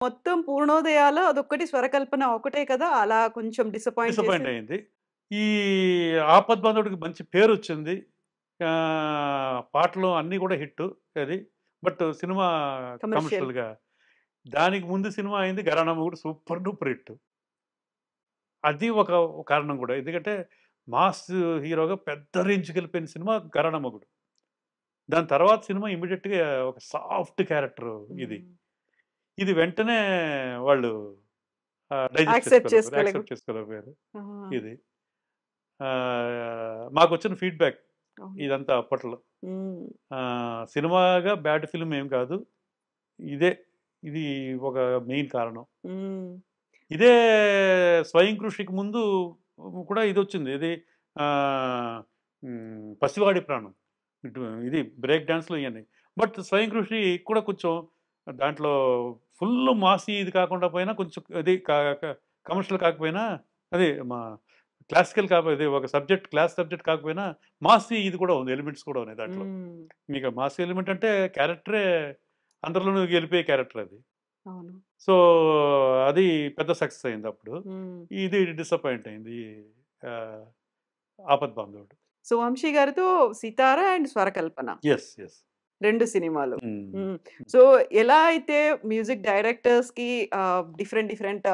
మొత్తం పూర్ణోదయాలో అదొక్కటి స్వరకల్పన ఒకటే కదా! అలా కొంచెం డిసప్పాయింట్ డిసప్పాయింట్ చేసింది. అయింది. ఈ ఆపద్బాంధవుడికి మంచి పేరొచ్చింది. పాటలు అన్నీ కూడా హిట్టు అది. But cinema commercial. కమర్షియల్‌గా. దానికి ముందు సినిమా అయింది 'ఘరానా మొగుడు' సూపర్ డూపర్ హిట్. అది ఒక కారణం కూడా. ఎందుకంటే మాస్ హీరోగా పెద్ద రేంజ్‌కెళ్ళిపోయిన సినిమా 'ఘరానా మొగుడు.' దాని తర్వాత సినిమా ఇమ్మీడియేట్‌గా ఒక సాఫ్ట్ క్యారెక్టర్ ఇది. హ్మ్. ఇది వెంటనే వాళ్ళు డైజెస్ట్ యాక్సెప్ట్ చేసుకోలేకపోయారు. చేసుకోలేక యాక్సెప్ట్ చేసుకోలేకపోయారు ఆ! ఇది. మాకొచ్చిన ఫీడ్‌బ్యాక్ అవును. ఇదంతా అప్పట్లో. హ్మ్. సినిమాగా బ్యాడ్ ఫిల్మ్ ఏం కాదు. ఇదే ఇది ఒక మెయిన్ కారణం. హ్మ్. ఇదే 'స్వయం కృషి'కి ముందు కూడా ఇదొచ్చింది. ఏది 'పసివాడి ప్రాణం'. ఇది బ్రేక్ డాన్స్‌లు ఇయన్నీ. బట్ 'స్వయం కృషి' కూడా కొంచెం దాంట్లో ఫుల్ మాసి ఇది కాకుండా పోయినా కొంచెం అది క క కమర్షియల్ కాకపోయినా అదే క్లాసికల్ కాకపోతే ఒక సబ్జెక్ట్ క్లాస్ సబ్జెక్ట్ కాకపోయినా మాసి ఇది కూడా ఉంది. ఎలిమెంట్స్ కూడా ఉన్నాయి దాంట్లో. హ్మ్. మీకు మాస్ ఎలిమెంట్ అంటే క్యారెక్టరే అందరిలోనూ గెలిపోయే క్యారెక్టర్ అది. అవును. సో, అది పెద్ద సక్సెస్ అయిందప్పుడు. హ్మ్. ఇది డిసప్పాయింట్ అయింది. ఆహ్, 'ఆపద్బాంధవుడు.' సో, 'వంశీ' గారితో 'సితార' అండ్ 'స్వరకల్పన' యెస్. యెస్. 2 సినిమాలు. హ్మ్. హ్మ్. సో, ఎలా అయితే మ్యూజిక్ డైరెక్టర్స్‌కి డిఫరెంట్ డిఫరెంట్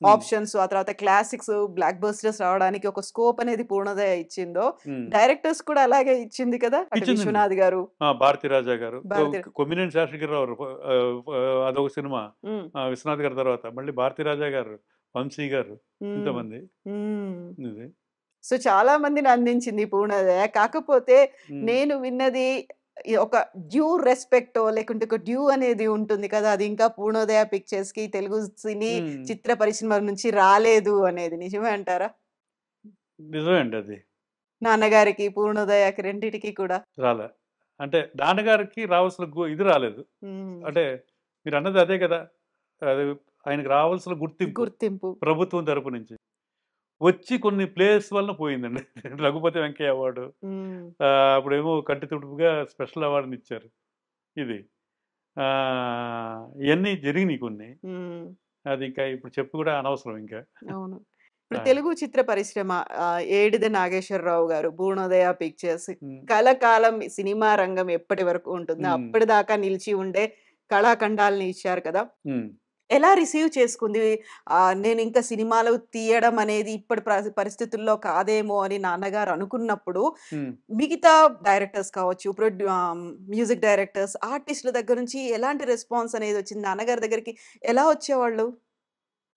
హ్మ్. ఆప్షన్స్ ఆ తర్వాత క్లాసిక్స్, బ్లాక్ బస్టర్స్ రావడానికి ఒక స్కోప్ అనేది పూర్ణోదయ ఇచ్చిందో, హ్మ్. డైరెక్టర్స్ కూడా అలాగే ఇచ్చింది కదా! అటు ఇచ్చిందండి. 'విశ్వనాథ్' గారు, 'భారతీరాజా' గారు, 'భారతి' కొమ్మినేని శేషగిరిరావు అదొక సినిమా. హ్మ్. 'విశ్వనాథ్' గారి తర్వాత మళ్ళీ 'భారతీరాజా' గారు, 'వంశీ' గారు హ్మ్. ఇంతమంది. హ్మ్. ఇది. సో, చాలా మందిని అందించింది పూర్ణోదయ. కాకపోతే హ్మ్. నేను విన్నది ఒక డ్యూ రెస్పెక్టో లేకుంటే ఒక డ్యూ అనేది ఉంటుంది కదా! అది ఇంకా పూర్ణోదయ పిక్చర్స్‌కి తెలుగు సినీ హ్మ్. చిత్ర పరిశ్రమ నుంచి రాలేదు అనేది నిజమే అంటారా? నిజమే అండి అది. నాన్నగారికి, పూర్ణోదయకి రెండిటికి కూడా. రాలే. అంటే నాన్నగారికి రావాల్సిన ఇది రాలేదు. హ్మ్. అంటే మీరన్నది అదే కదా! అది ఆయనకి రావాల్సిన గుర్తింపు గుర్తింపు. ప్రభుత్వం తరపు నుంచి. వచ్చి కొన్ని ప్లేయర్స్ వలన పోయిందండి. 'రఘుపతి వెంకయ్య' అవార్డు. హ్మ్. అప్పుడేమో కంటి తుడుపుగా స్పెషల్ అవార్డ్‌నిచ్చారు. ఇది. ఇయన్నీ జరిగినియి కొన్ని. హ్మ్. అది ఇంకా ఇప్పుడు చెప్పి కూడా అనవసరం ఇంకా. అవును. ఇప్పుడు ఆ! తెలుగు చిత్ర పరిశ్రమ ఏడిది నాగేశ్వరరావు గారు, పూర్ణోదయ పిక్చర్స్ హ్మ్. కలకాలం సినిమా రంగం ఎప్పటి వరకు ఉంటుందో హ్మ్. అప్పటిదాకా నిలిచి ఉండే కళాఖండాల్ని ఇచ్చారు కదా! హ్మ్. ఎలా రిసీవ్ చేసుకుంది? నేనింక సినిమాలు తీయడం అనేది ఇప్పటి పరిస్థితుల్లో కాదేమో అని నాన్నగారు అనుకున్నప్పుడు, హ్మ్. మిగతా డైరెక్టర్స్ కావచ్చు, మ్యూజిక్ డైరెక్టర్స్, ఆర్టిస్ట్‌ల దగ్గర నుంచి ఎలాంటి రెస్పాన్స్ అనేదొచ్చింది? నాన్నగారి దగ్గరికి ఎలా వచ్చేవాళ్ళు?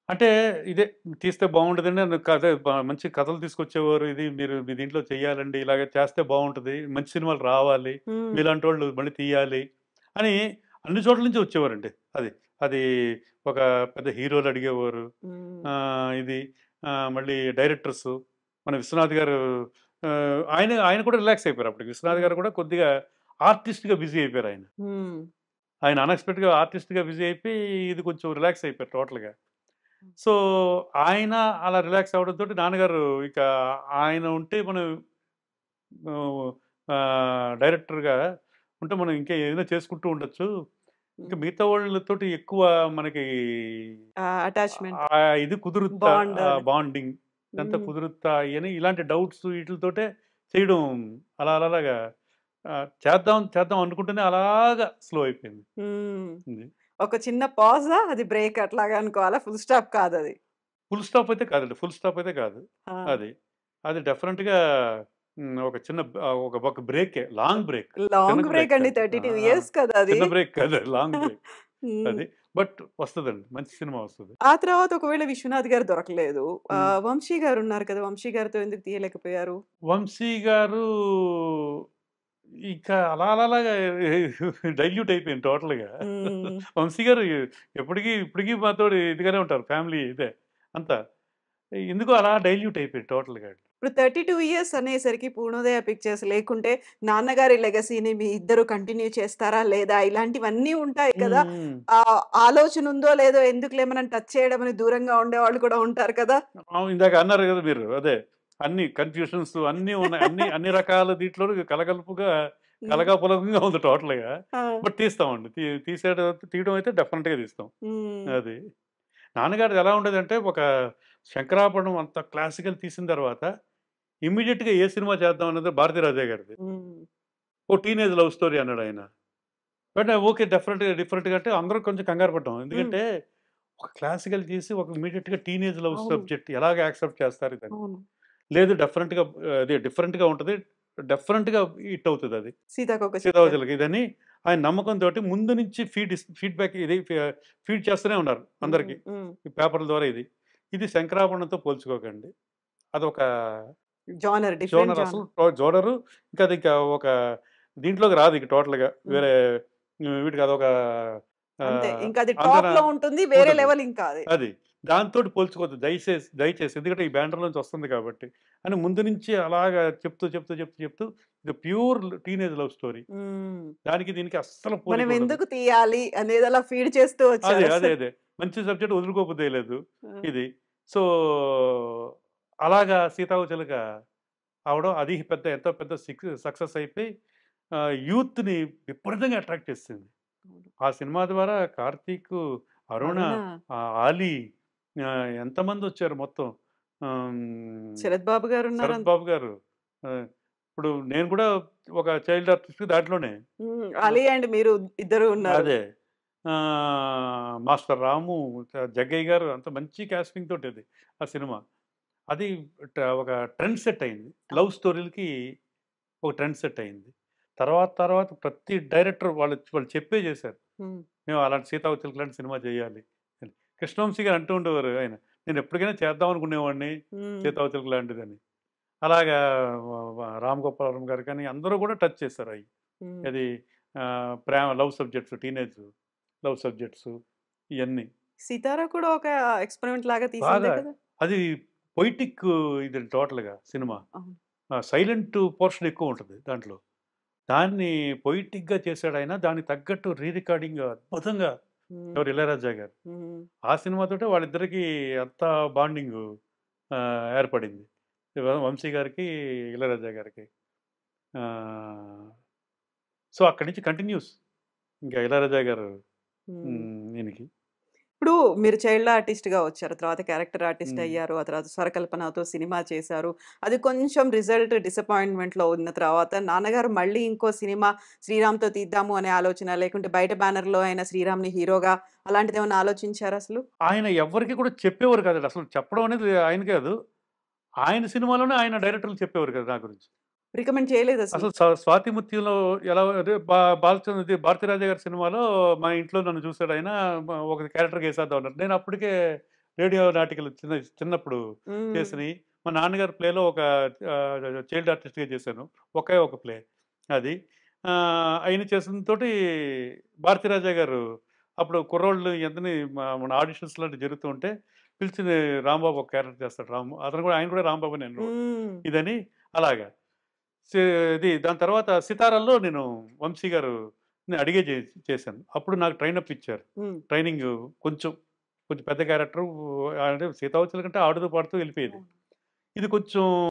అంటే ఇదే తీస్తే బావుంటదండి. మంచి కథలు తీసుకొచ్చేవారు. ఇది మీరు మీ దీంట్లో చెయ్యాలండి. ఇలాగ చేస్తే బావుంటది. మంచి సినిమాలు రావాలి. హ్మ్. మీలాంటోళ్ళు మళ్ళీ తీయాలి. అని అన్ని చోట్ల నుంచి వచ్చేవారండి. అది. అది ఒక పెద్ద హీరోలు అడిగేవారు. హ్మ్. ఇది మళ్ళీ డైరెక్టర్సు మన విశ్వనాథ్ గారు ఆయన ఆయన కూడా రిలాక్స్ అయిపోయారు అప్పటికి. విశ్వనాథ్ హ్మ్. గారు కూడా కొద్దిగా ఆర్టిస్ట్‌గా బిజీ అయిపోయారు ఆయన. హ్మ్. ఆయన అన్‌ఎక్స్‌పెక్టెడ్‌గా ఆర్టిస్ట్‌గా బిజీ అయిపోయి ఇది కొంచెం రిలాక్స్ అయిపోయారు టోటల్‌గా. సో, ఆయన అలా రిలాక్స్ అవ్వడంతోటి నాన్నగారు ఇక ఆయన ఉంటే మనం ఆహ్, డైరెక్టర్‌గా ఉంటే మనం ఇంకా ఏదైనా చేసుకుంటూ ఉండొచ్చు. ఇంకా హ్మ్. మిగతా వాళ్ళతోటి ఎక్కువ మనకి అటాచ్‌మెంట్. ఇది కుదురుద్దా బాండ్ అని. బాండింగ్ ఇదంతా హ్మ్. కుదురుద్దా అని ఇలాంటి డౌట్స్ ఈటిలతోటే చేయడం అలాగా చేద్దాం చేద్దాం అనుకుంటూనే అలాగా స్లో అయిపోయింది. హ్మ్. ఇది. ఒక చిన్న పాజా? అది బ్రేక్ అట్లాగా అనుకోవాలా? ఫుల్ స్టాప్ కాదది. ఫుల్ స్టాప్ అయితే కాదండి. ఫుల్ స్టాప్ అయితే కాదు. ఆ! అది. అది డెఫినిట్‌గా ఒక చిన్న ఒక బ్రేకే. Long break. చిన్న లాంగ్ బ్రేక్ బ్రేక్ అండి. కాదు. 32 ఇయర్స్ కదా అది. చిన్న బ్రేక్ కాదు. Long break. హ్మ్. అది. బట్ వస్తదండి. మంచి సినిమా వస్తది. ఆ తర్వాత ఒకవేళ 'విశ్వనాథ్' గారు దొరకలేదు. హ్మ్. 'వంశీ' గారున్నారు కదా! 'వంశీ' గారితో ఎందుకు తీయలేకపోయారు? వంశీ గారు ఇక అలాగా డైల్యూట్ అయిపోయింది టోటల్‌గా. హ్మ్. వంశీ గారు ఎప్పటికి ఇప్పటికి మాతోటి ఇదిగానే ఉంటారు. ఫ్యామిలీ ఇదే అంతా. ఎందుకో అలా డైల్యూట్ అయిపోయింది టోటల్‌గా. ఇప్పుడు 32 ఇయర్స్ అనేసరికి 'పూర్ణోదయ పిక్చర్స్' లేకుంటే నాన్నగారి లెగసీని మీ ఇద్దరు కంటిన్యూ చేస్తారా? లేదా? ఇలాంటివన్నీ ఉంటాయి కదా! హ్మ్. ఆలోచన ఉందో లేదో ఎందుకులే మనం టచ్ చేయడం అని దూరంగా ఉండేవాళ్ళు కూడా ఉంటారు కదా! అవును. ఇందాక అన్నారు గదా మీరు. అదే. అన్ని కన్‌ఫ్యూషన్స్ అన్నీ ఉన్నాయి. అన్ని అన్ని రకాల దీంట్లోను కలగలుపుగా హ్మ్. కలగాపులగంగా ఉంది టోటల్‌గా. ఆ! బట్ తీస్తామండి. తీయడం అయితే డెఫినిట్‌గా తీస్తాం. హ్మ్. అది. నాన్నగారిది ఎలా ఉండేదంటే, ఒక శంకరాభరణం అంత క్లాసికల్ తీసిన తర్వాత, ఇమ్మీడియేట్‌గా ఏ సినిమా చేద్దాం అన్నది భారతీరాజా గారిది. హ్మ్. ఓ టీనేజ్ లవ్ స్టోరీ అన్నాడాయన. వెంటనే ఓకే. డిఫరెంట్‌గా అంటే అందరం కొంచెం కంగారు పడ్డాం. హ్మ్. ఎందుకంటే, ఒక క్లాసికల్ తీసి ఒక ఇమ్మీడియేట్‌గా టీనేజ్ లవ్ అవును. సబ్జెక్ట్ ఎలాగ యాక్సెప్ట్ చేస్తారు ఇదని. అవును. లేదు అదే డిఫరెంట్‌గా ఉంటది. డెఫినెట్‌గా హిట్ అవుతదది. 'సీతాకోకచిలుక'. 'సీతాకోకచిలుక' ఇదని ఆయన నమ్మకంతోటి ముందు నుంచి ఫీడ్‌బ్యాక్ ఫీడ్ చేస్తూనే ఉన్నారు హ్మ్. అందరికి. హ్మ్. ఈ పేపర్‌ల ద్వారా ఇది. ఇది శంకరాభరణంతో పోల్చుకోకండి. అదొక జోనర్ డిఫరెంట్ జోనర్ అసలు జోనర్. జోనరు ఇంకా ఒక దీంట్లోకి రాదు ఇక టోటల్‌గా. హ్మ్. వేరే వీటికి అదొక అంతే. ఆహ్, ఇంకా అది అంతేనా టాప్‌లో ఉంటుంది. వేరే ఉంటది. లెవెల్ ఇంకా అది. అది. దాంతోటి పోల్చుకోవద్దు దయచేసి. ఎందుకంటే ఈ బ్యానర్ నుంచి వస్తుంది కాబట్టి. అని ముందు నుంచి అలాగా చెప్తూ ఇది ప్యూర్ టీనేజ్ లవ్ స్టోరీ. హ్మ్. దానికి దీనికి అస్సలు మనం పోలికుండదు. ఎందుకు తీయాలి అనేది అలా ఫీడ్ చేస్తూ వచ్చారసలు. అదే. మంచి సబ్జెక్ట్ వదులుకోబుద్దేయలేదు ఆ! ఇది. సో, అలాగా 'సీతాకోకచిలుక' అవడం అది ఎంతో పెద్ద సక్సెస్ అయిపోయి యూత్‌ని విపరీతంగా అట్రాక్ట్ చేసేసింది. అవును. ఆ సినిమా ద్వారా కార్తీకు, అరుణ, 'అరుణ', ఆలీ ఎంతమందొచ్చారు మొత్తం. శరత్ బాబు గారున్నారు. శరత్ బాబు గారు. ఆహ్, ఇప్పుడు నేను కూడా ఒక చైల్డ్ ఆర్టిస్ట్ దాంట్లోనే. హ్మ్. ఆహ్, అలీ అండ్ మీరు ఇద్దరు ఉన్నారు. అదే. మాస్టర్ రాము, జగ్గయ్య గారు అంత మంచి కాస్టింగ్ తోటది ఆ సినిమా. అది ఒక ట్రెండ్ సెట్ అయింది. లవ్ అవును. స్టోరీలకి ఒక ట్రెండ్ సెట్ అయింది. తర్వాత ప్రతి డైరెక్టర్ వాళ్ళు చెప్పే చేశారు. హ్మ్. మేము అలాంటి 'సీతాకోకచిలుక' లాంటి సినిమా చేయాలి అని. కృష్ణవంశీ గారు అంటూ ఉండేవారు ఆయన. నేను ఎప్పటికైనా చేద్దాం అనుకునేవాడిని హ్మ్. 'సీతాకోకచిలుక' లాంటిదని. అలాగా రామ్ గోపాల్ వర్మ గారు కానీ అందరూ కూడా టచ్ చేశారు అయి. హ్మ్. అది ప్రేమ love subjects, teenage love subjects ఇయన్నీ. 'సితార' కూడా ఒక ఎక్స్‌పెరిమెంట్ లాగా తీసిందే బాగా కదా! అది పొయిటిక్ ఇది టోటల్‌గా సినిమా. అవును. సైలెంట్ పోర్షన్ ఎక్కువుంటది దాంట్లో. దాన్ని పొయిటిక్‌గా చేసాడాయన. దానికి తగ్గట్టు రికార్డింగ్ అద్భుతంగా హ్మ్. ఎవరు 'ఇళయరాజా' గారు. హ్మ్. ఆ సినిమాతోటే వాళ్ళిద్దరికీ అంత బాండింగు ఏర్పడింది. 'వంశీ' గారికి, 'ఇళయరాజా' గారికి. ఆహ్, సో, అక్కడి నుంచి కంటిన్యూస్. ఇంకా 'ఇళయరాజా' గారు హ్మ్. ఈయనకి. ఇప్పుడు మీరు చైల్డ్ ఆర్టిస్ట్‌గా వచ్చారు. తర్వాత క్యారెక్టర్ ఆర్టిస్ట్ హ్మ్. అయ్యారు. ఆ తర్వాత స్వరకల్పనతో సినిమా చేశారు. అది కొంచెం రిజల్ట్ డిసప్పాయింట్‌మెంట్‌లో ఉన్న తర్వాత నాన్నగారు మళ్ళీ ఇంకో సినిమా 'శ్రీరామ్‌తో తీద్దాము' అనే ఆలోచన లేకుంటే బయట బ్యానర్‌లో అయిన 'శ్రీరామ్‌ని' హీరోగా అలాంటిదేమన్నా ఆలోచించారా అసలు? ఆయన ఎవ్వరికీ కూడా చెప్పేవారు కాదండి. అసలు చెప్పడం అనేది ఆయన కాదు. ఆయన సినిమాలోనే ఆయన డైరెక్టర్లు చెప్పేవారు కదా! నా గురించి. రికమెండ్ చేయలేదసలు? అసలు 'స్వాతి ముత్యంలో' ఎలా అదే బాలచంద్ర ఇది 'భారతీరాజా' గారి సినిమాలో మా ఇంట్లో నన్ను చూసాడాయన ఒక క్యారెక్టర్‌గా ఎసేద్దాం అన్నారు. నేను అప్పటికే రేడియో నాటికలు చిన్నప్పుడు హ్మ్. చేసినయి. మా నాన్నగారి ప్లేలో ఒక చైల్డ్ ఆర్టిస్ట్‌గా చేశాను. ఒకే ఒక ప్లే అది. ఆయన చేసినతోటి 'భారతీరాజా' గారు అప్పుడు కుర్రోళ్ళు ఎంతని మన ఆడిషన్స్ లాంటివి జరుగుతూ ఉంటే పిలిచి రాంబాబు ఒక క్యారెక్టర్ చేస్తాడు. ఆయన కూడా రాంబాబునే అన్నోడు. హ్మ్. ఇదని అలాగా. సే ఇది దాని తర్వాత 'సితారా'లో నేను వంశీ గారుని అడిగే చేశాను. అప్పుడు నాకు ట్రైనప్ ఇచ్చారు. హ్మ్. ట్రైనింగు కొంచెం, కొంచెం పెద్ద క్యారెక్టరు అంటే 'సీతాకోకచిలుక' అంటే ఆడుతూ పాడుతూ వెళ్ళిపోయేది. అవును. ఇది కొంచెం